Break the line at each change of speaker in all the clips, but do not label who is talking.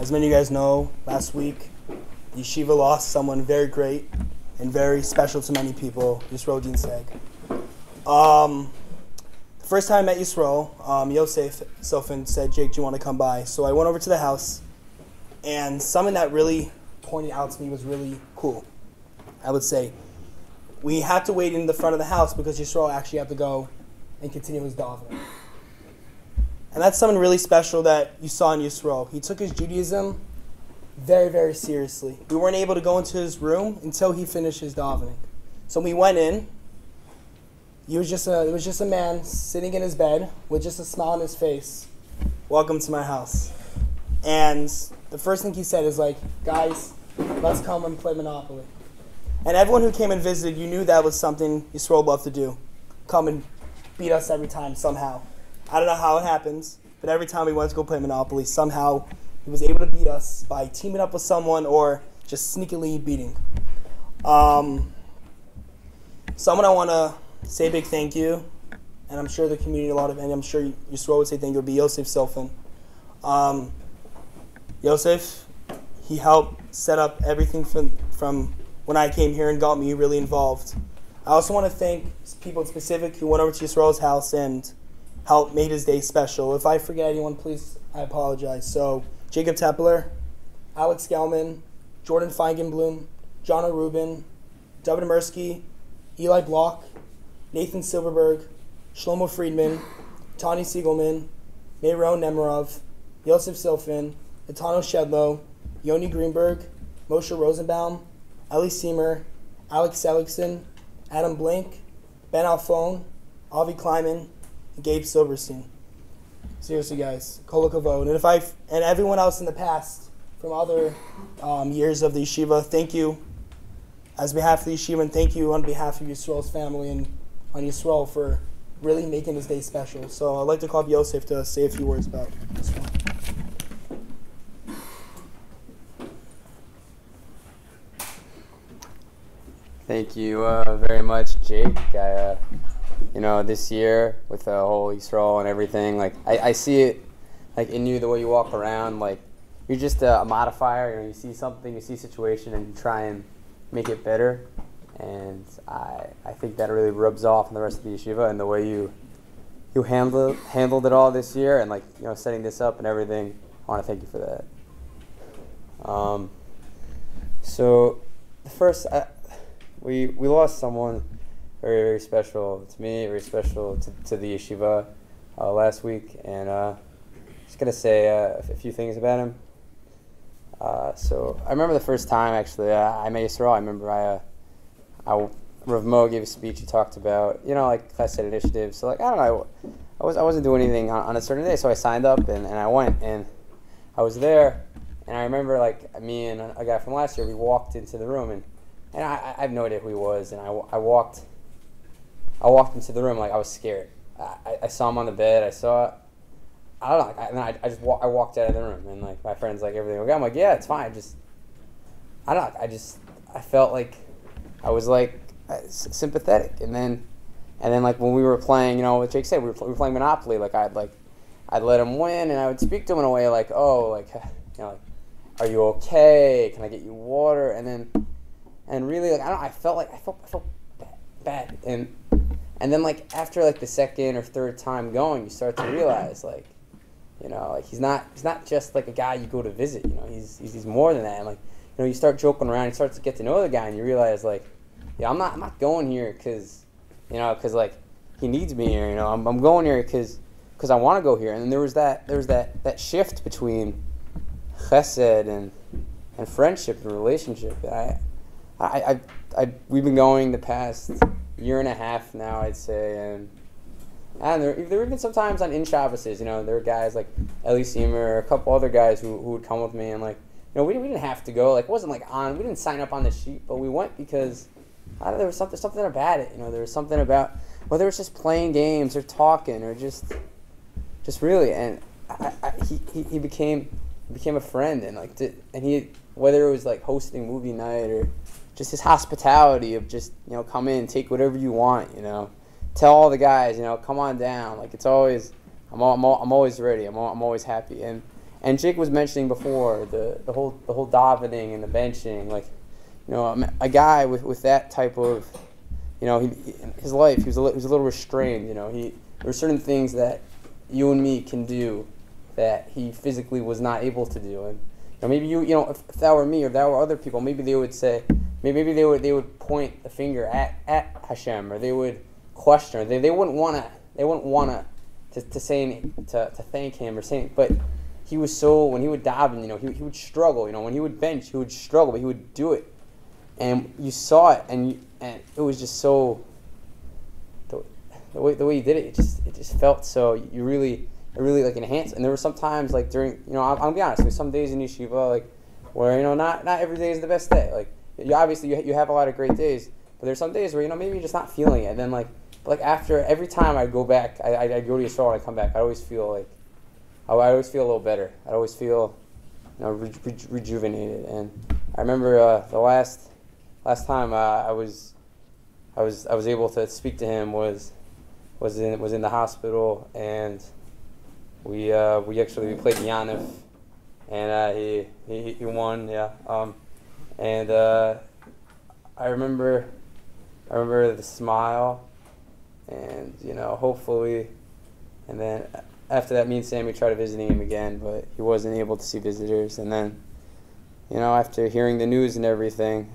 As many of you guys know, last week, Yeshiva lost someone very great and very special to many people, Yisrael Dienstag. The first time I met Yisrael, Yosef Sofin said, "Jake, do you want to come by?" So I went over to the house, and something that really pointed out to me was really cool. I would say we had to wait in the front of the house because Yisrael actually had to go and continue his davening. And that's something really special that you saw in Yisrael. He took his Judaism very, very seriously. We weren't able to go into his room until he finished his davening. So when we went in, it was just a man sitting in his bed with just a smile on his face. "Welcome to my house." And the first thing he said is like, "Guys, let's come and play Monopoly." And everyone who came and visited, you knew that was something Yisrael loved to do. Come and beat us every time somehow. I don't know how it happens, but every time we went to go play Monopoly, somehow he was able to beat us by teaming up with someone or just sneakily beating. Someone I want to say a big thank you, and I'm sure the community, and I'm sure Yisrael would say thank you, would be Yosef Sofin. Yosef, he helped set up everything from when I came here and got me really involved. I also want to thank people in specific who went over to Yisrael's house and helped made his day special. If I forget anyone, please, I apologize. So, Jacob Tepler, Alex Gelman, Jordan Feigenblum, John Rubin, David Mirsky, Eli Block, Nathan Silverberg, Shlomo Friedman, Tani Siegelman, Meron Nemerov, Yosef Silfin, Etano Shedlow, Yoni Greenberg, Moshe Rosenbaum, Eli Seymour, Alex Seligson, Adam Blink, Ben Alphone, Avi Kleiman, and Gabe Silverstein. Seriously, guys, kol hakavod. And everyone else in the past from other years of the yeshiva, thank you as behalf of the yeshiva, and thank you on behalf of Yisrael's family and on Yisrael for really making this day special. So I'd like to call up Yosef to say a few words about this one.
Thank you very much, Jake. This year with the whole Yisrael and everything, like I see it, like in you, the way you walk around, like you're just a modifier. You see something, you see a situation, and you try and make it better. And I think that really rubs off on the rest of the yeshiva and the way you handled it all this year, and setting this up and everything. I want to thank you for that. So the first. We lost someone very, very special to me, very special to the yeshiva last week, and just going to say a few things about him. So I remember the first time, actually, I met Yisrael. I remember Rav Mo gave a speech. He talked about, class set initiatives. So, I don't know, I wasn't doing anything on a certain day, so I signed up, and I went, and I was there, and I remember, me and a guy from last year, we walked into the room, and I have no idea who he was, and I walked into the room, I was scared. I saw him on the bed. I don't know. And then I walked out of the room, and my friends everything okay. I'm yeah, it's fine. I don't know. I felt like I was sympathetic, and then when we were playing, what Jake said, we were playing Monopoly. I'd let him win, and I would speak to him in a way are you okay? Can I get you water? And really, I felt bad, and then after the second or third time going, you start to realize he's not just a guy you go to visit. He's more than that. And you start joking around, you start to get to know the guy, and you realize I'm not going here because he needs me here. I'm going here because I want to go here. And there was that shift between chesed and friendship and relationship. We've been going the past year and a half now, I'd say, and there have been sometimes on Shabbos, there were guys like Eli Seymour, a couple other guys who would come with me, and we didn't have to go, it wasn't we didn't sign up on the sheet, but we went because there was something about it, there was something about whether it's just playing games or talking or just really, and he became a friend, and he, whether it was hosting movie night or just his hospitality of just, come in, take whatever you want, tell all the guys, come on down. It's always, I'm always ready. I'm always happy. And And Jake was mentioning before the whole davening and the benching, like, a guy with that type of, his life, he was a little restrained. There were certain things that you and me can do that he physically was not able to do. And maybe if that were me or if that were other people, maybe they would say, maybe they would point the finger at Hashem, or they would question, or they wouldn't want to say to thank him or say, but he was so, when he would daven, he would struggle. When he would bench, he would struggle, but he would do it, and you saw it, and it was just so, the way he did it, it just felt so. It really like enhanced. And there were some times, like during, I'll be honest, there's some days in yeshiva, like, where not every day is the best day. Like, you have a lot of great days, but there's some days where maybe you're just not feeling it. And then like after every time I go back, I go to Yisrael and I come back, I always feel a little better. I always feel rejuvenated. And I remember the last time I was able to speak to him was in the hospital, and we played Yanif, and he won, yeah. And I remember the smile, and hopefully, and then after that, me and Sammy tried visiting him again, but he wasn't able to see visitors. And then, after hearing the news and everything,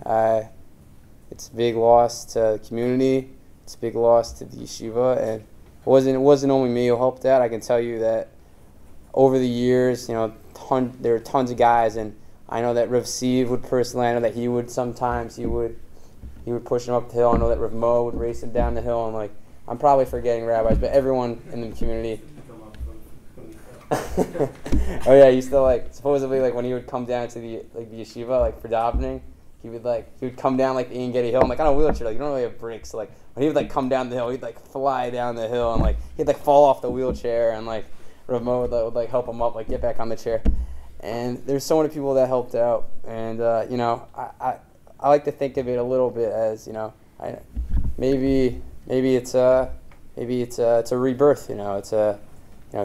it's a big loss to the community. It's a big loss to the yeshiva, and it wasn't only me who helped out. I can tell you that over the years, there were tons of guys, and I know that Rav Siv would personally. I know that he would sometimes he would push him up the hill. I know that Rav Mo would race him down the hill, and I'm probably forgetting rabbis, but everyone in the community. Oh yeah, he still supposedly when he would come down to the yeshiva for davening, he would come down the Ein Gedi hill. I'm on a wheelchair, you don't really have brakes. So when he would come down the hill, he'd fly down the hill, and he'd fall off the wheelchair, and Rav Mo would help him up, get back on the chair. And there's so many people that helped out, and I like to think of it a little bit as maybe it's a rebirth. It's a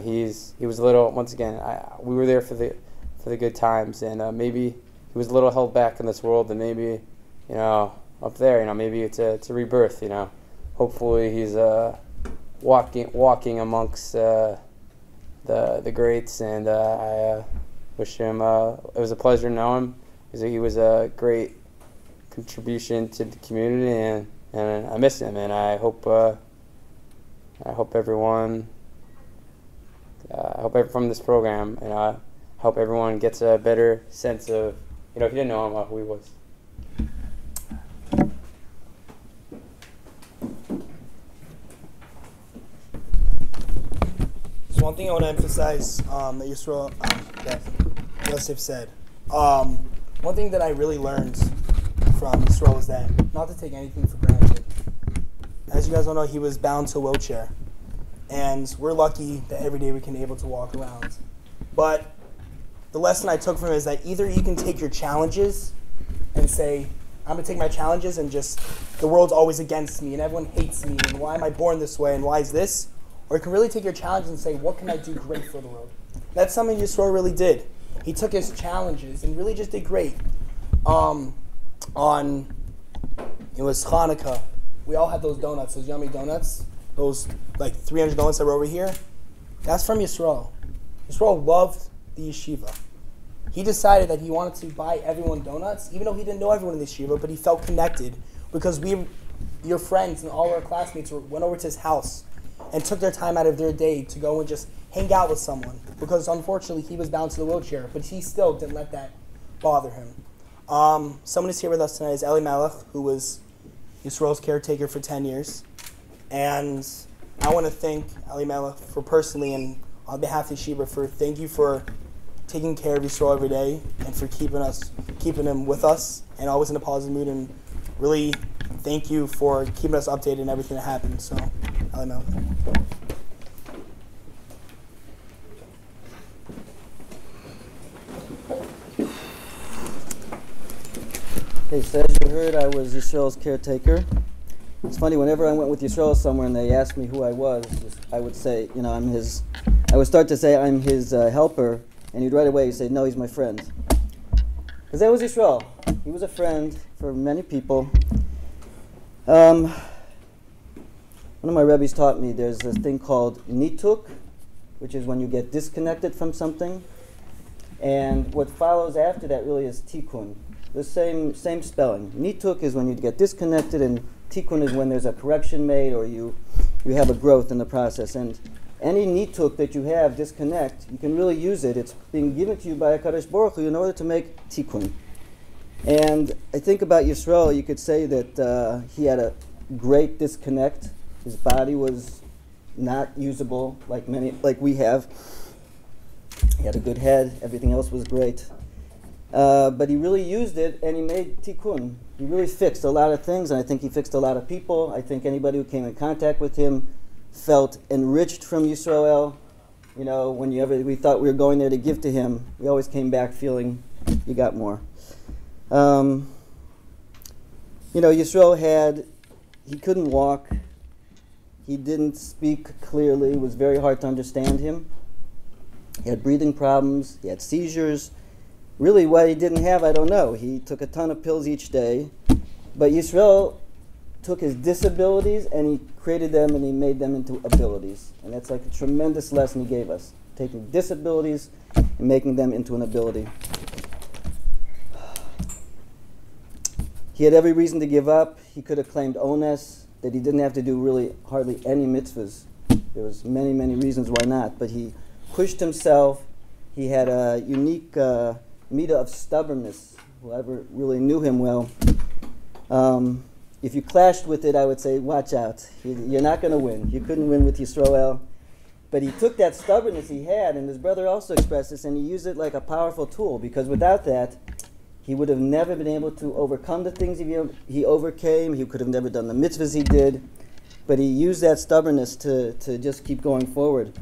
he was a little, once again, we were there for the good times, and maybe he was a little held back in this world, and maybe up there, maybe it's a rebirth. Hopefully he's walking amongst the greats, and I wish him. It was a pleasure to know him. He was a great contribution to the community, and I miss him. And I hope everyone. I hope from this program, and I hope everyone gets a better sense of, if you didn't know him, who he was.
So one thing I want to emphasize that Yisrael, that Yosef said. One thing that I really learned from Yisrael is that not to take anything for granted. As you guys all know, he was bound to a wheelchair. And we're lucky that every day we can be able to walk around. But the lesson I took from it is that either you can take your challenges and say, I'm going to take my challenges and just, the world's always against me and everyone hates me and why am I born this way and why is this? Or you can really take your challenges and say, what can I do great for the world? That's something Yisrael really did. He took his challenges and really just did great. It was Hanukkah. We all had those donuts, those yummy donuts. Those 300 donuts that were over here, that's from Yisrael. Yisrael loved the yeshiva. He decided that he wanted to buy everyone donuts, even though he didn't know everyone in the yeshiva, but he felt connected because your friends and all our classmates went over to his house and took their time out of their day to go and just hang out with someone because unfortunately he was bound to the wheelchair, but he still didn't let that bother him. Someone who's here with us tonight is Eli Melech, who was Yisrael's caretaker for 10 years. And I want to thank Ali Melech for personally and on behalf of Yeshiva thank you for taking care of Yisrael every day and for keeping him with us and always in a positive mood, and really thank you for keeping us updated in everything that happened. So, Ali Melech.
Okay, so as you heard, I was Yisrael's caretaker. It's funny, whenever I went with Yisrael somewhere and they asked me who I was, I would say, I would start to say I'm his helper, And he'd right away say, no, he's my friend. Because that was Yisrael. He was a friend for many people. One of my rabbis taught me there's this thing called nituk, which is when you get disconnected from something. And what follows after that really is tikkun. The same spelling. Nituk is when you get disconnected, and tikkun is when there's a correction made or you have a growth in the process. And any nituk that you have, disconnect, you can really use it. It's being given to you by HaKadosh Baruch Hu in order to make tikkun. And I think about Yisrael, you could say that he had a great disconnect. His body was not usable like we have. He had a good head, everything else was great. But he really used it, and he made tikkun. He really fixed a lot of things, and I think he fixed a lot of people. I think anybody who came in contact with him felt enriched from Yisrael. You know, whenever we thought we were going there to give to him, we always came back feeling you got more. You know, Yisrael he couldn't walk. He didn't speak clearly. It was very hard to understand him. He had breathing problems. He had seizures. Really, what he didn't have, I don't know. He took a ton of pills each day. But Yisrael took his disabilities and he created them and he made them into abilities. And that's like a tremendous lesson he gave us. Taking disabilities and making them into an ability. He had every reason to give up. He could have claimed ones, that he didn't have to do really hardly any mitzvahs. There was many, many reasons why not. But he pushed himself. He had a unique midah of stubbornness. Whoever really knew him well. If you clashed with it, I would say, watch out. You're not going to win. You couldn't win with Yisrael. But he took that stubbornness he had, and his brother also expressed this, and he used it like a powerful tool, because without that, he would have never been able to overcome the things he overcame. He could have never done the mitzvahs he did. But he used that stubbornness to just keep going forward.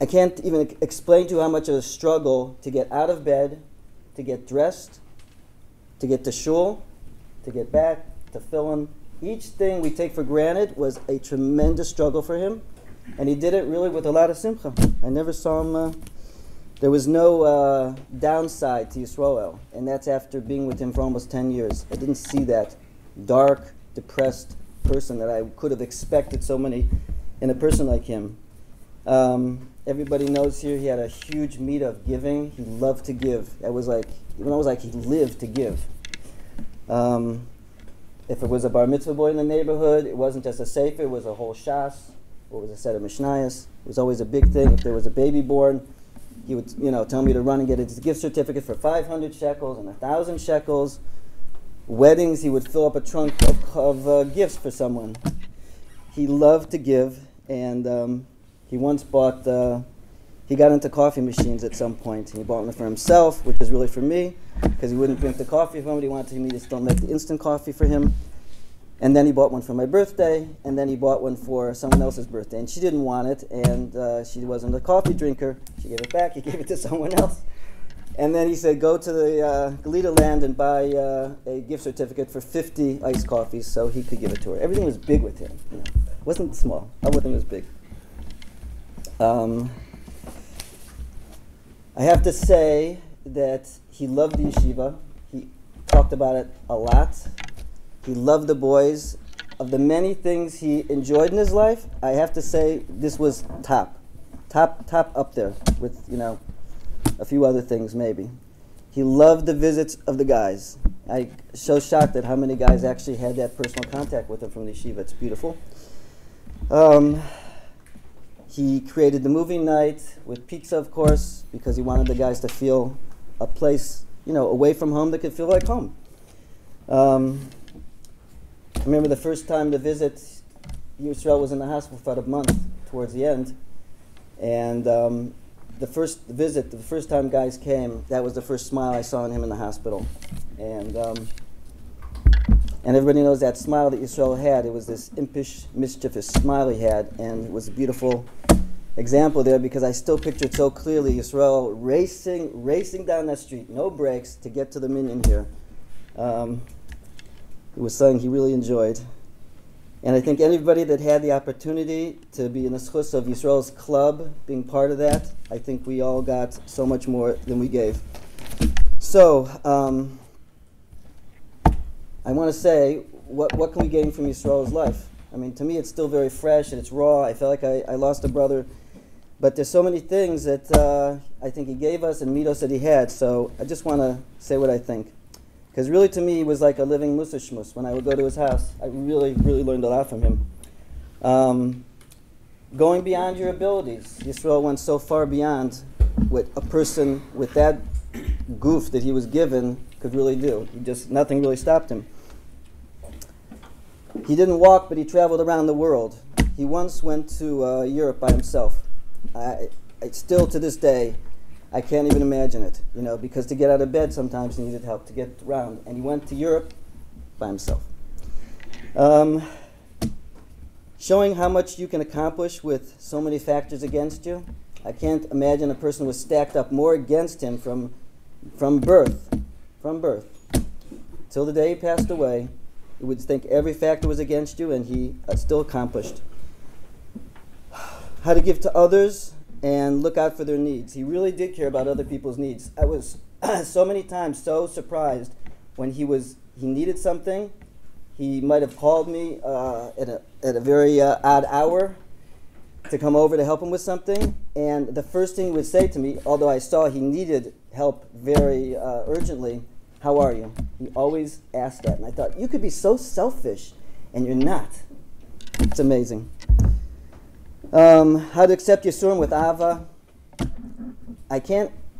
I can't even explain to you how much of a struggle to get out of bed, to get dressed, to get to shul, to get back, to fill in. Each thing we take for granted was a tremendous struggle for him. And he did it really with a lot of simcha. I never saw him... there was no downside to Yisrael, and that's after being with him for almost 10 years. I didn't see that dark, depressed person that I could have expected so many in a person like him. Everybody knows here he had a huge midah of giving. He loved to give. It was like he lived to give. If it was a bar mitzvah boy in the neighborhood, it wasn't just a sefer, it was a whole shas, or it was a set of mishnayos. It was always a big thing. If there was a baby born, he would, tell me to run and get his gift certificate for 500 shekels and 1,000 shekels. Weddings, he would fill up a trunk of gifts for someone. He loved to give, and he once bought, he got into coffee machines at some point. He bought one for himself, which is really for me, because he wouldn't drink the coffee from it. He wanted me to still make the instant coffee for him. And then he bought one for my birthday, and then he bought one for someone else's birthday. And she didn't want it, and she wasn't a coffee drinker. She gave it back. He gave it to someone else. And then he said, go to the Galita land and buy a gift certificate for 50 iced coffees so he could give it to her. Everything was big with him. It wasn't small. Everything was big. I have to say that he loved the yeshiva. He talked about it a lot. He loved the boys. Of the many things he enjoyed in his life, I have to say this was top up there with, a few other things maybe. He loved the visits of the guys. I'm so shocked at how many guys actually had that personal contact with him from the yeshiva. It's beautiful. He created the movie night with pizza, of course, because he wanted the guys to feel a place, away from home that could feel like home. I remember the first time to visit, Yisrael was in the hospital for about a month towards the end. And the first time guys came, that was the first smile I saw on him in the hospital. And everybody knows that smile that Yisrael had. It was this impish, mischievous smile he had. And it was a beautiful example there because I still picture it so clearly. Yisrael racing down that street, no brakes, to get to the minyan here. It was something he really enjoyed. And I think anybody that had the opportunity to be in the schus of Yisrael's club, being part of that, I think we all got so much more than we gave. So, I want to say, what can we gain from Yisrael's life? I mean, to me, it's still very fresh and it's raw. I feel like I lost a brother. But there's so many things that I think he gave us and mitos that he had. So I just want to say what I think. Because really, to me, he was like a living Musa Shmus. When I would go to his house, I really, really learned a lot from him. Going beyond your abilities. Yisrael went so far beyond what a person with that goof that he was given could really do. Nothing really stopped him. He didn't walk, but he traveled around the world. He once went to Europe by himself. I still, to this day, I can't even imagine it, because to get out of bed sometimes he needed help to get around. And he went to Europe by himself. Showing how much you can accomplish with so many factors against you. I can't imagine a person was stacked up more against him from birth, till the day he passed away. You would think every factor was against you, and he still accomplished. How to give to others and look out for their needs. He really did care about other people's needs. I was so many times so surprised when he needed something. He might have called me at a very odd hour to come over to help him with something. And the first thing he would say to me, although I saw he needed help very urgently, "How are you?" He always asked that. And I thought, you could be so selfish, and you're not. It's amazing. How to accept Yisurim with Ava.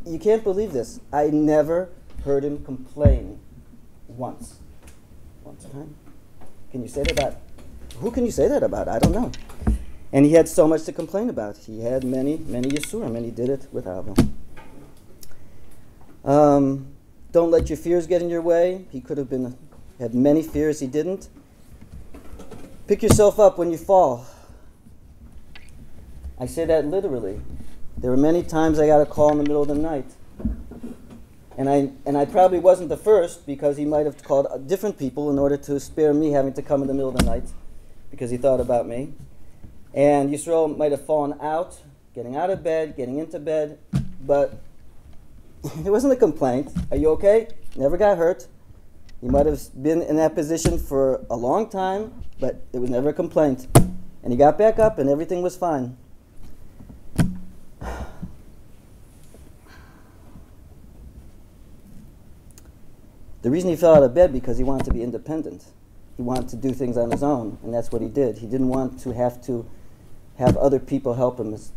You can't believe this. I never heard him complain once. Once time? Can you say that about? Who can you say that about? I don't know. And he had so much to complain about. He had many, many Yisurim, and he did it with Ava. Don't let your fears get in your way. He could have had many fears. He didn't. Pick yourself up when you fall. I say that literally. There were many times I got a call in the middle of the night. And I probably wasn't the first, because he might have called different people in order to spare me having to come in the middle of the night, because he thought about me. And Yisrael might have fallen out, getting out of bed, getting into bed, but it wasn't a complaint. Are you okay? Never got hurt. He might have been in that position for a long time, but it was never a complaint. And he got back up and everything was fine. The reason he fell out of bed because he wanted to be independent. He wanted to do things on his own, and that's what he did. He didn't want to have other people help him. As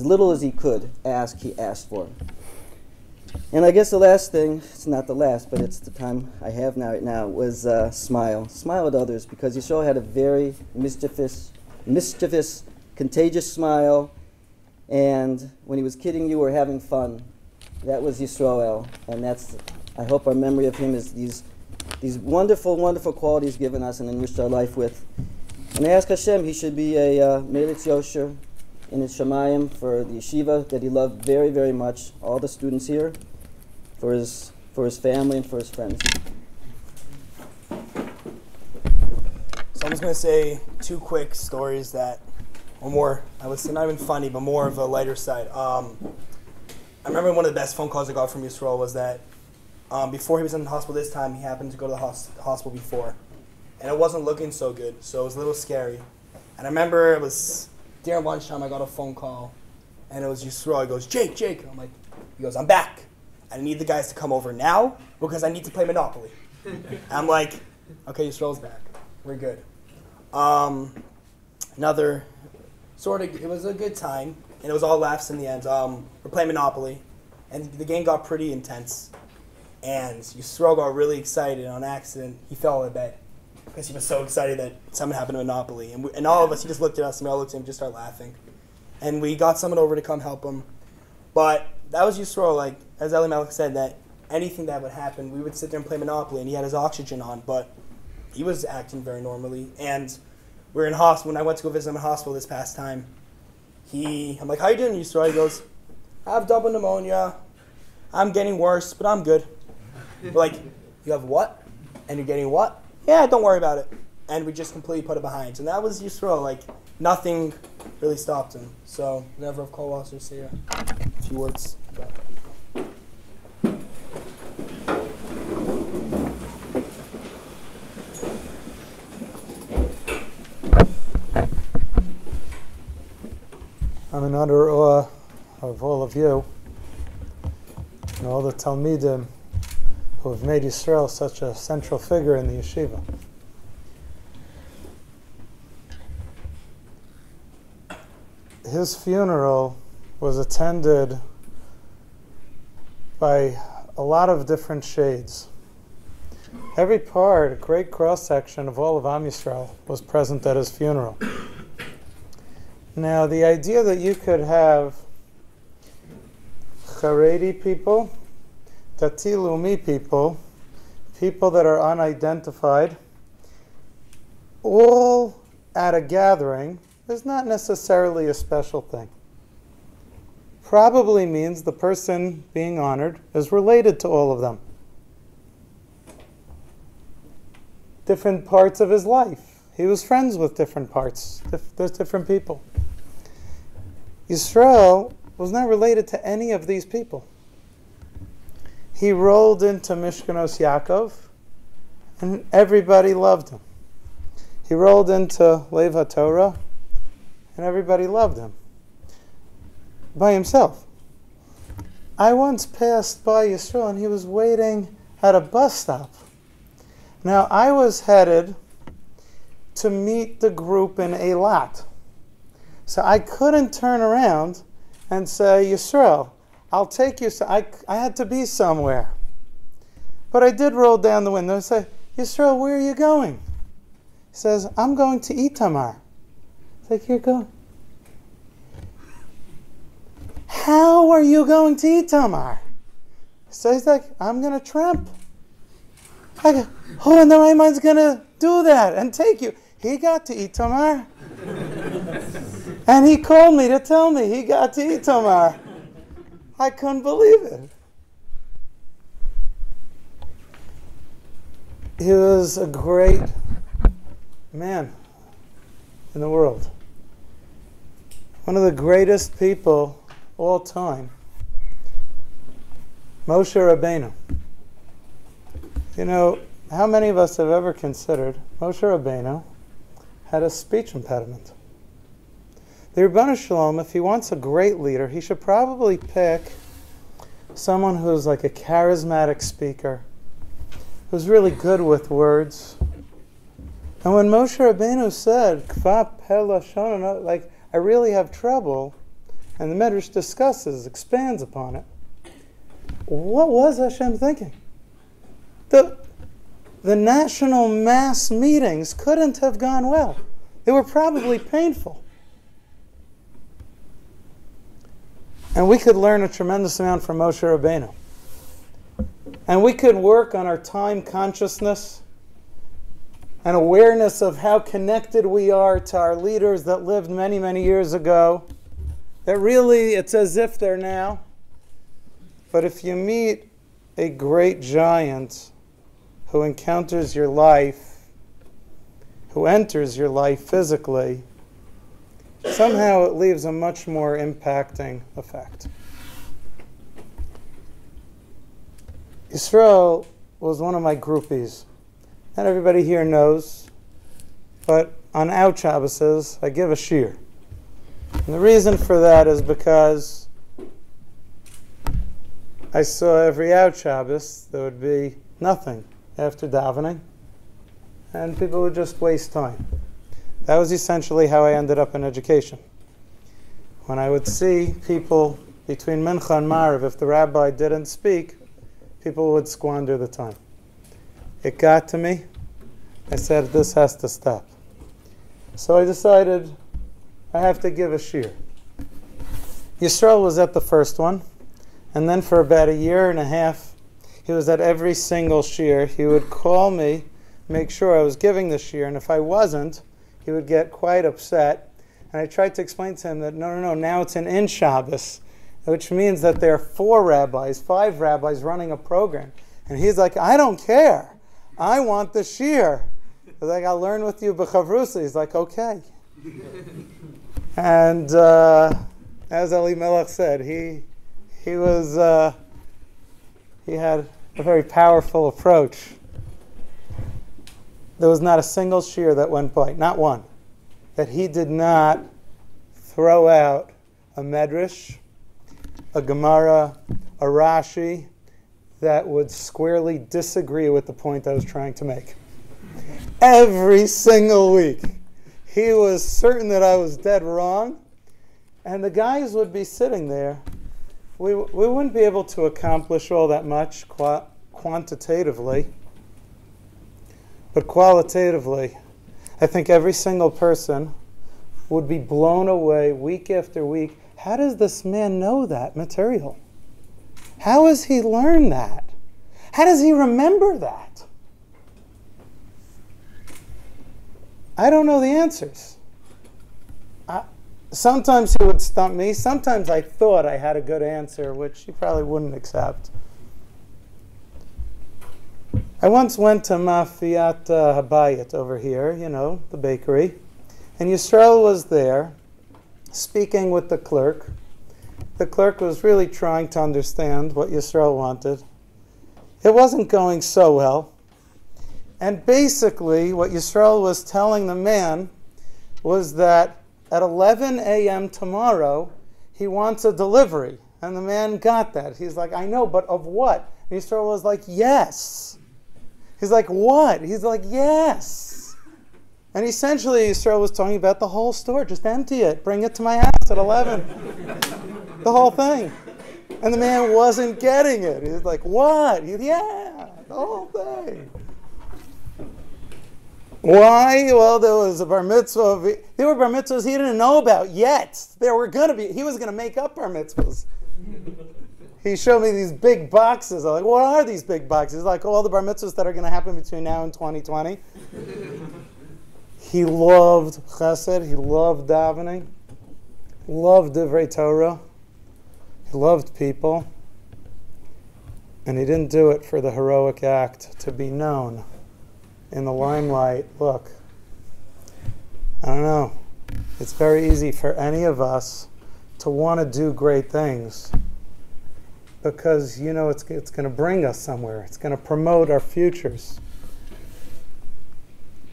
little as he could he asked for. And I guess the last thing, it's not the last, but it's the time I have right now, was smile. Smile at others, because Yisrael had a very mischievous, contagious smile, and when he was kidding you or having fun, that was Yisrael, and I hope our memory of him is these wonderful, wonderful qualities given us and enriched our life with. And I ask Hashem, he should be a Melitz Yosher in his Shemayim for the yeshiva that he loved very, very much, all the students here, for his family and for his friends.
So I'm just going to say two quick stories that are more, I would say not even funny, but more of a lighter side. I remember one of the best phone calls I got from Yisrael was that before he was in the hospital this time, he happened to go to the hospital before. And it wasn't looking so good, so it was a little scary. And I remember it was during lunchtime, I got a phone call, and it was Yisrael. He goes, Jake. He goes, I'm back. I need the guys to come over now because I need to play Monopoly. I'm like, okay, Yisrael's back. We're good. Another it was a good time, and it was all laughs in the end. We're playing Monopoly, and the game got pretty intense. And Yisrael got really excited on accident. He fell out of bed because he was so excited that something happened to Monopoly. And all of us, he just looked at us, and we all looked at him and just started laughing. And we got someone over to come help him. But that was Yisrael, like, as Eli Melech said, that anything that would happen, we would sit there and play Monopoly, and he had his oxygen on, but he was acting very normally. And we were in hospital. When I went to go visit him in hospital this past time, I'm like, how you doing, Yisrael? He goes, I have double pneumonia. I'm getting worse, but I'm good. We're like, you have what? And you're getting what? Yeah, don't worry about it. and we just completely put it behind. And that was Yisrael. Like, nothing really stopped him. So, never of call us or say a few words about it.
I'm in utter awe of all of you and all the Talmidim who have made Yisrael such a central figure in the yeshiva. His funeral was attended by a lot of different shades. Every part, a great cross-section of all of Am Yisrael was present at his funeral. Now, the idea that you could have Haredi people, Dati Leumi people, people that are unidentified, all at a gathering is not necessarily a special thing. Probably means the person being honored is related to all of them. Different parts of his life. He was friends with different parts. There's different people. Yisrael was not related to any of these people. He rolled into Mishkanos Yaakov, and everybody loved him. He rolled into Lev HaTorah, and everybody loved him. By himself. I once passed by Yisrael, and he was waiting at a bus stop. Now, I was headed to meet the group in Eilat. So I couldn't turn around and say, Yisrael, I'll take you. So I had to be somewhere. But I did roll down the window and say, Yisrael, where are you going? He says, I'm going to Itamar. It's like, you're going. How are you going to Itamar? So he's like, I'm going to tramp. I go, who in the right mind's going to do that and take you? He got to Itamar. And he called me to tell me he got to Itamar. I couldn't believe it. He was a great man in the world. One of the greatest people all time. Moshe Rabbeinu. You know, how many of us have ever considered Moshe Rabbeinu had a speech impediment? The Rebbeinu Shalom, if he wants a great leader, he should probably pick someone who's like a charismatic speaker, who's really good with words. And when Moshe Rabbeinu said, Kva Peh Lashon, like, I really have trouble, and the Medrash discusses, expands upon it, what was Hashem thinking? The national mass meetings couldn't have gone well. They were probably painful. And we could learn a tremendous amount from Moshe Rabbeinu. And we could work on our time consciousness and awareness of how connected we are to our leaders that lived many, many years ago. That really, it's as if they're now. But if you meet a great giant who encounters your life, who enters your life physically, somehow it leaves a much more impacting effect. Yisrael was one of my groupies. Not everybody here knows, but on Out Shabbases, I give a shir. And the reason for that is because I saw every Out Shabbos there would be nothing after davening, and people would just waste time. That was essentially how I ended up in education. When I would see people between Mincha and Mariv, if the rabbi didn't speak, people would squander the time. It got to me. I said, this has to stop. So I decided I have to give a shir. Yisrael was at the first one, and then for about a year and a half, he was at every single shir. He would call me, make sure I was giving the shir, and if I wasn't, he would get quite upset. And I tried to explain to him that, no, now it's an in Shabbos, which means that there are 4 rabbis, 5 rabbis running a program. And he's like, I don't care. I want the shir. was like, I'll learn with you b'chavrusa. He's like, okay. And as Eli Melech said, he had a very powerful approach. There was not a single shiur that went by, not one, that he did not throw out a medrash, a Gemara, a Rashi that would squarely disagree with the point I was trying to make. Every single week, he was certain that I was dead wrong, and the guys would be sitting there. We wouldn't be able to accomplish all that much quantitatively, but qualitatively, I think every single person would be blown away week after week. How does this man know that material? How has he learned that? How does he remember that? I don't know the answers. Sometimes he would stump me. Sometimes I thought I had a good answer, which he probably wouldn't accept. I once went to Mafiat Habayit over here, the bakery, and Yisrael was there speaking with the clerk. The clerk was really trying to understand what Yisrael wanted. It wasn't going so well. And basically, what Yisrael was telling the man was that at 11 a.m. tomorrow, he wants a delivery. And the man got that. He's like, I know, but of what? And Yisrael was like, yes. He's like, what? He's like, yes. And essentially, Yisrael was talking about the whole store. Just empty it. Bring it to my house at 11. The whole thing. And the man wasn't getting it. He was like, what? Yeah, the whole thing. Why? Well, there was a bar mitzvah. There were bar mitzvahs he didn't know about yet. There were going to be. He was going to make up bar mitzvahs. He showed me these big boxes. I'm like, what are these big boxes? Like all the bar mitzvahs that are going to happen between now and 2020. He loved chesed. He loved davening. He loved divrei Torah. He loved people. And he didn't do it for the heroic act to be known in the limelight. Look, I don't know. It's very easy for any of us to want to do great things because, it's going to bring us somewhere. It's going to promote our futures.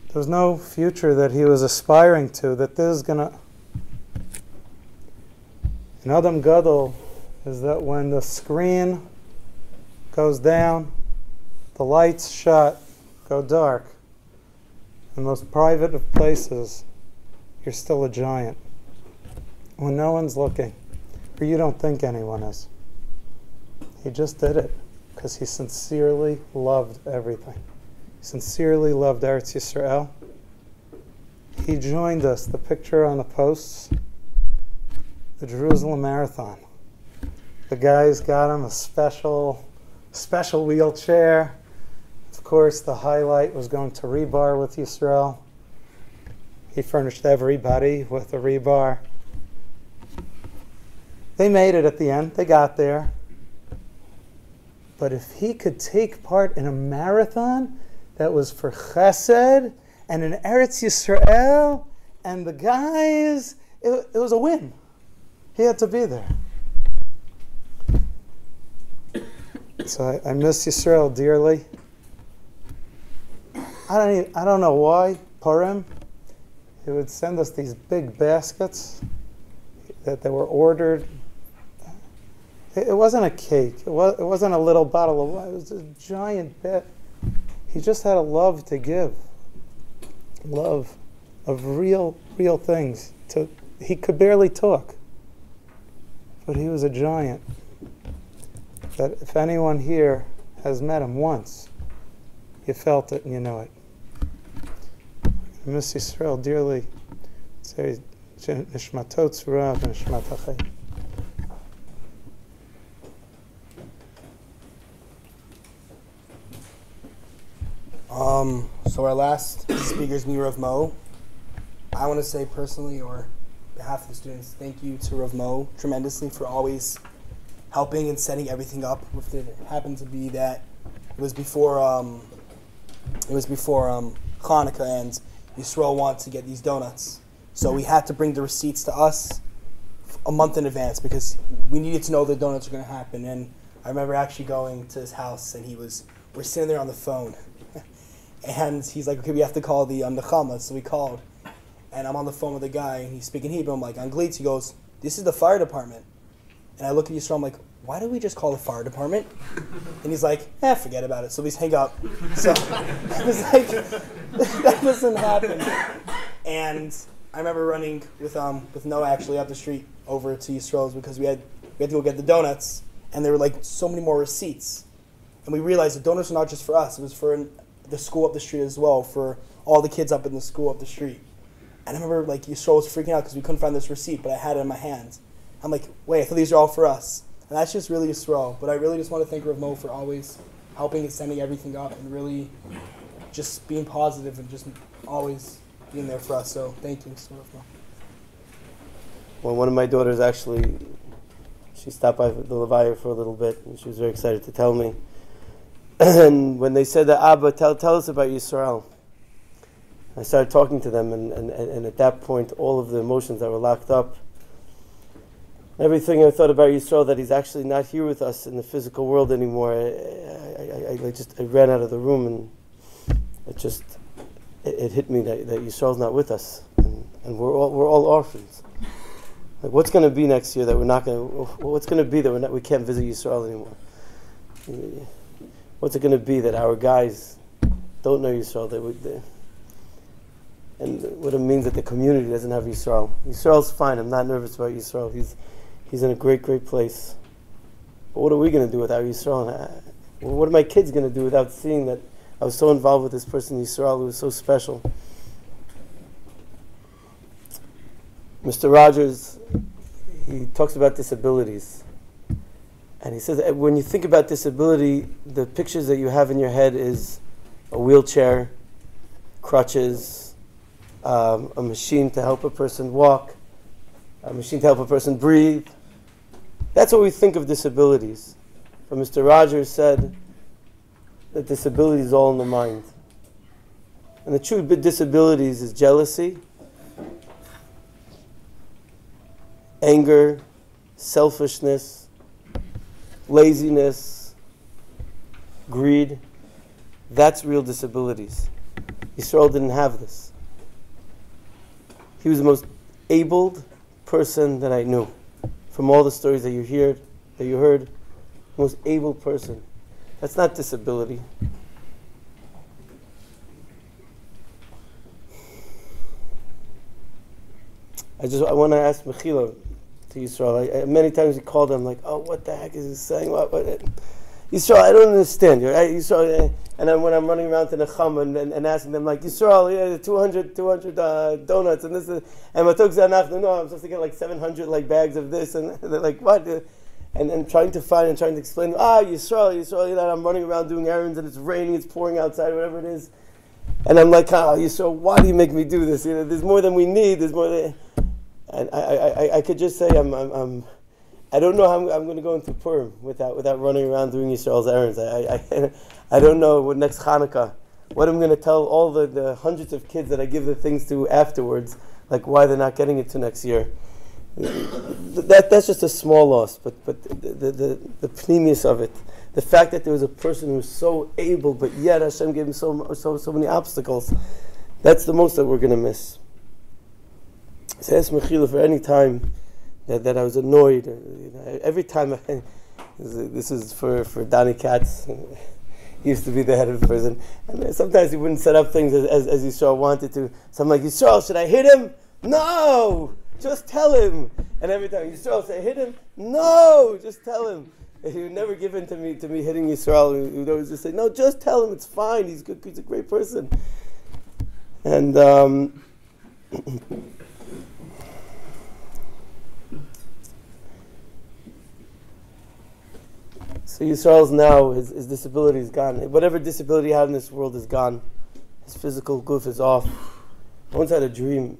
There was no future that he was aspiring to, that this is going to... An Adam Gadol is that when the screen goes down, the lights shut, go dark, in the most private of places, you're still a giant. When no one's looking, or you don't think anyone is. He just did it because he sincerely loved everything. He sincerely loved Eretz Yisrael. He joined us, the picture on the posts, the Jerusalem Marathon. The guys got him a special wheelchair. Of course, the highlight was going to rebar with Yisrael. He furnished everybody with a rebar. They made it at the end. They got there. But if he could take part in a marathon that was for chesed and in Eretz Yisrael and the guys, it was a win. He had to be there. So I miss Yisrael dearly. I don't know why Purim, he would send us these big baskets that they were ordered. It wasn't a cake. It wasn't a little bottle of wine. It was a giant bit. He just had a love to give. Love of real things. He could barely talk. But he was a giant. That if anyone here has met him once, you felt it and you know it. I miss Yisrael dearly. Say, Nishmatot Tzura v'Nishmat HaChaim.
So our last speaker is me, Rav Mo. I want to say personally, or on behalf of the students, thank you to Rav Mo tremendously for always helping and setting everything up. It happened to be that it was before Hanukkah, and Yisrael wanted to get these donuts. So we had to bring the receipts to us a month in advance because we needed to know the donuts were going to happen. And I remember actually going to his house, and we're sitting there on the phone. And he's like, okay, we have to call the Nechama. So we called. And I'm on the phone with the guy, and he's speaking Hebrew. I'm like, Anglit. He goes, this is the fire department. And I look at Yisrael, I'm like, why do we just call the fire department? And he's like, forget about it. So we just hang up. So I was like, that doesn't happen. And I remember running with Noah actually up the street over to Yisrael's because we had to go get the donuts, and there were like so many more receipts. And we realized the donuts were not just for us, it was for the school up the street as well, for all the kids up in the school up the street. And I remember like Yisrael was freaking out because we couldn't find this receipt, but I had it in my hand. I'm like, wait, I thought these are all for us. And that's just really Yisrael. But I really just want to thank Rav Mo for always helping and sending everything up and really just being positive and just always being there for us. So thank you, Rav Mo.
Well, one of my daughters actually, she stopped by the Levaya for a little bit, and she was very excited to tell me. And when they said that, Abba, tell us about Yisrael, I started talking to them, and at that point, all of the emotions that were locked up, everything I thought about Yisrael, that he's actually not here with us in the physical world anymore, I ran out of the room, and it hit me that Yisrael's not with us, and we're all orphans. Like, what's going to be next year that we're not going to? What's going to be that we can't visit Yisrael anymore? What's it going to be that our guys don't know Yisrael? And what it means that the community doesn't have Yisrael. Yisrael's fine. I'm not nervous about Yisrael. He's in a great, great place. But what are we going to do without Yisrael? What are my kids going to do without seeing that I was so involved with this person, Yisrael, who was so special? Mr. Rogers, he talks about disabilities. And he says that when you think about disability, the pictures that you have in your head is a wheelchair, crutches, a machine to help a person walk, a machine to help a person breathe. That's what we think of disabilities. But Mr. Rogers said that disability is all in the mind. And the true disabilities is jealousy, anger, selfishness, laziness, greed. That's real disabilities. Yisrael didn't have this. He was the most abled person that I knew. From all the stories that you heard, the most able person. That's not disability. I want to ask Mechila to Yisrael. Many times he called him like, oh, what the heck is he saying? What? Yisrael, I don't understand. Right? Yisrael, and then when I'm running around to Nechama and asking them like, Yisrael, 200 donuts and this, and Matok Zanach, no, I'm supposed to get like 700 like bags of this, and they're like, what? And trying to find and trying to explain, Yisrael, I'm running around doing errands and it's raining, it's pouring outside, whatever it is. And I'm like, Yisrael, why do you make me do this? There's more than we need, there's more than... And I could just say I don't know how I'm going to go into Purim without running around doing Yisrael's errands. I don't know what next Hanukkah, what I'm going to tell all the hundreds of kids that I give the things to afterwards, like why they're not getting it to next year. That's just a small loss, but the pneumius of it, the fact that there was a person who was so able, but yet Hashem gave him so many obstacles, that's the most that we're going to miss. So I asked Mechila for any time that I was annoyed. Every time this is for Donnie Katz. He used to be the head of the prison. And sometimes he wouldn't set up things as Yisrael wanted to. So I'm like, Yisrael, should I hit him? No! Just tell him. And every time, Yisrael, should I hit him? No! Just tell him. And he would never give in to me hitting Yisrael. He would always just say, no, just tell him, it's fine. He's good. He's a great person. And so Yisrael's now, his disability is gone. Whatever disability he had in this world is gone. His physical goof is off. I once had a dream.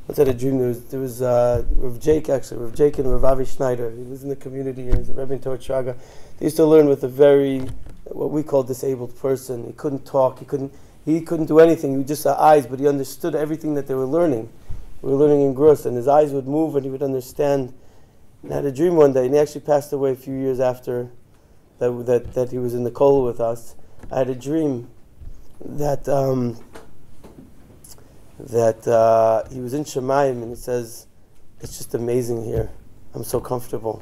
There was Rav Jake and Rav Avi Schneider. He was in the community here. He's a Rebbe in Torah Shaga. They used to learn with a very what we call disabled person. He couldn't talk. He couldn't do anything. He just had eyes, but he understood everything that they were learning. We were learning in Grus, and his eyes would move, and he would understand. And I had a dream one day, and he actually passed away a few years after that he was in the kollel with us. I had a dream that he was in Shemayim, and it says, "It's just amazing here. I'm so comfortable.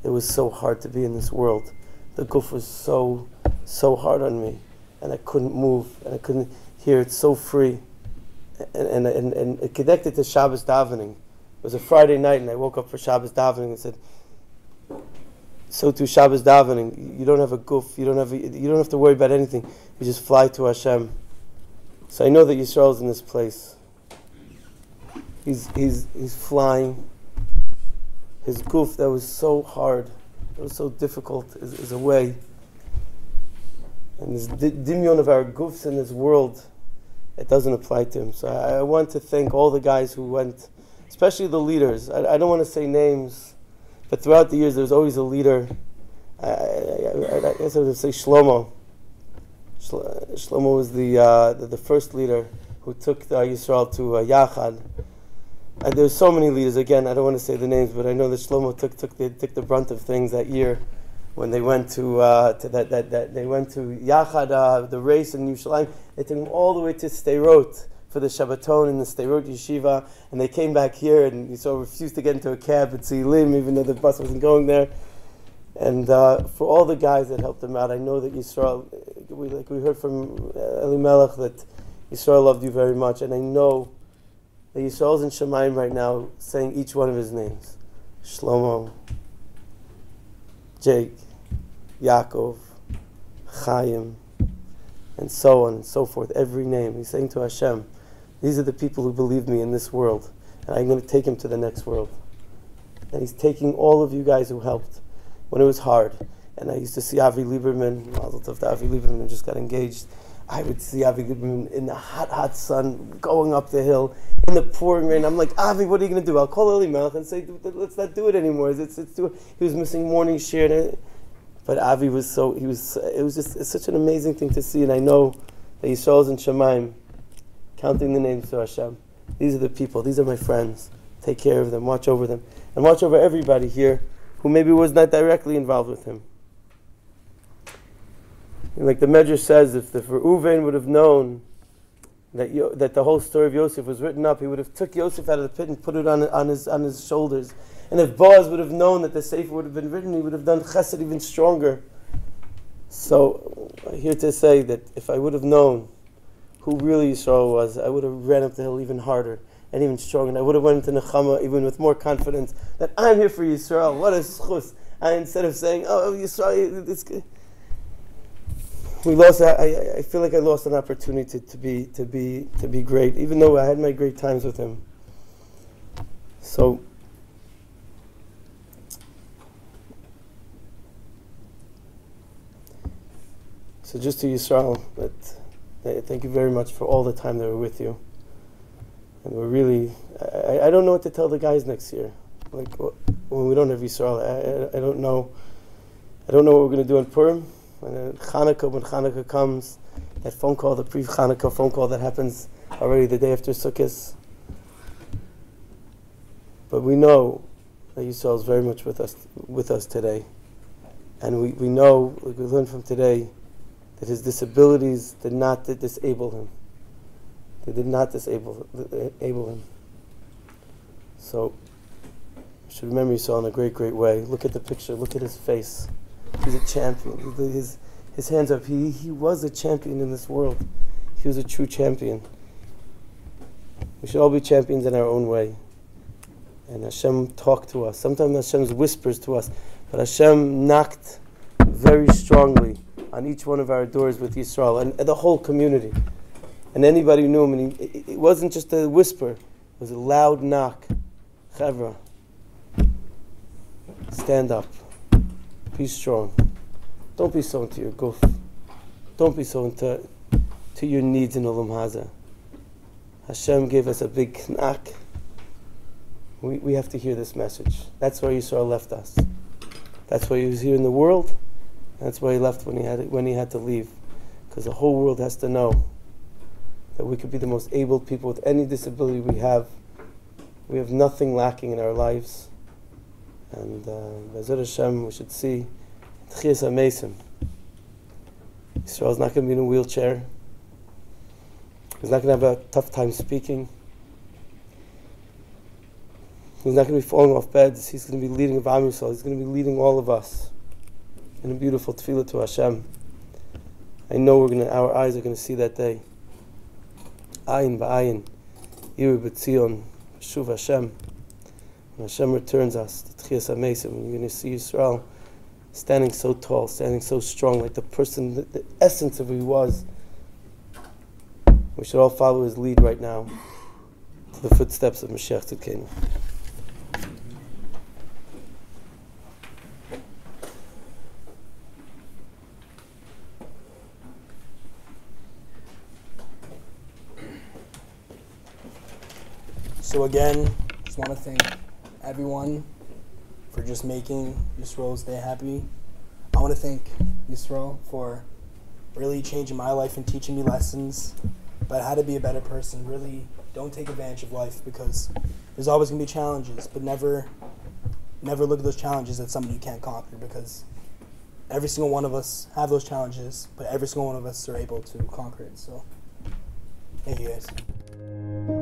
It was so hard to be in this world. The guf was so hard on me, and I couldn't move, and I couldn't hear it so free." And it connected to Shabbos davening. It was a Friday night, and I woke up for Shabbos davening and said, "So to Shabbos davening, you don't have a guf, you don't have to worry about anything. You just fly to Hashem." So I know that Yisrael is in this place. He's flying. His guf that was so hard, it was so difficult, is away. And this dimyon of our gufs in this world, it doesn't apply to him. So I want to thank all the guys who went, especially the leaders. I don't want to say names, but throughout the years there was always a leader. I guess I would say Shlomo. Shlomo was the first leader who took Yisrael to Yachad. And there's so many leaders. Again, I don't want to say the names, but I know that Shlomo took the brunt of things that year when they went to they went to Yachad, the race in Yerushalayim. They took him all the way to Sderot for the Shabbaton in the Sderot Yeshiva, and they came back here, and Yisrael refused to get into a cab at Tzilim, even though the bus wasn't going there. And for all the guys that helped them out, I know that Yisrael, we heard from Elimelech that Yisrael loved you very much, and I know that Yisrael's in Shemayim right now saying each one of his names. Shlomo, Jake, Yaakov, Chaim, and so on and so forth. Every name. He's saying to Hashem, these are the people who believe me in this world, and I'm going to take him to the next world. And he's taking all of you guys who helped when it was hard. And I used to see Avi Lieberman, Mazel Tov to Avi Lieberman, who just got engaged. I would see Avi Lieberman in the hot sun, going up the hill, in the pouring rain. I'm like, Avi, what are you going to do? I'll call Elimelech and say, let's not do it anymore. He was missing morning shir. But Avi it was just such an amazing thing to see. And I know that Yisrael's in Shemayim, counting the names to Hashem. These are the people. These are my friends. Take care of them. Watch over them. And watch over everybody here who maybe was not directly involved with him. And like the Medrash says, if Reuven would have known that the whole story of Yosef was written up, he would have took Yosef out of the pit and put it on his shoulders. And if Boaz would have known that the Sefer would have been written, he would have done chesed even stronger. So I'm here to say that if I would have known who really Yisrael was, I would have ran up the hill even harder and even stronger. And I would have went into Nechama even with more confidence that I'm here for Yisrael. What a schus! Instead of saying, "Oh, Yisrael, it's good." We lost. I feel like I lost an opportunity to be great, even though I had my great times with him. So just to Yisrael, thank you very much for all the time they were with you. And we're really, I don't know what to tell the guys next year. Like when we don't have Yisrael, I don't know. I don't know what we're going to do in Purim. When Chanukah comes, that phone call, the pre-Chanukah phone call that happens already the day after Sukkot. But we know that Yisrael is very much with us today. And we know, like we learned from today, that his disabilities did not disable him. They did not disable him. So, you should remember Yisrael in a great, great way. Look at the picture. Look at his face. He's a champion. His hands up. He was a champion in this world. He was a true champion. We should all be champions in our own way. And Hashem talked to us. Sometimes Hashem whispers to us. But Hashem knocked very strongly on each one of our doors with Yisrael and the whole community. And anybody who knew him, and it wasn't just a whisper. It was a loud knock. Chevra, stand up. Be strong. Don't be so into your guf. Don't be so into your needs in Olam Hazeh. Hashem gave us a big knock. We have to hear this message. That's why Yisrael left us. That's why he was here in the world, That's why he left when he had to leave, because the whole world has to know that we could be the most able people with any disability we have. We have nothing lacking in our lives, and Be'ezrat Hashem, we should see Tchias HaMesim. Yisrael's not going to be in a wheelchair. He's not going to have a tough time speaking. He's not going to be falling off beds. He's going to be leading Am Yisrael. He's going to be leading all of us in a beautiful tefillah to Hashem. I know our eyes are going to see that day. Ayin ba'ayin, Iru b'tzion, Shuv Hashem. When Hashem returns us to Tchias HaMesim, you're going to see Yisrael standing so tall, standing so strong, like the person, the essence of who he was. We should all follow his lead right now to the footsteps of Mashiach Tzidkenu.
So again, just want to thank everyone for just making Yisrael's day happy. I want to thank Yisrael for really changing my life and teaching me lessons about how to be a better person. Really don't take advantage of life, because there's always going to be challenges, but never look at those challenges as something you can't conquer, because every single one of us have those challenges, but every single one of us are able to conquer it. So thank you guys.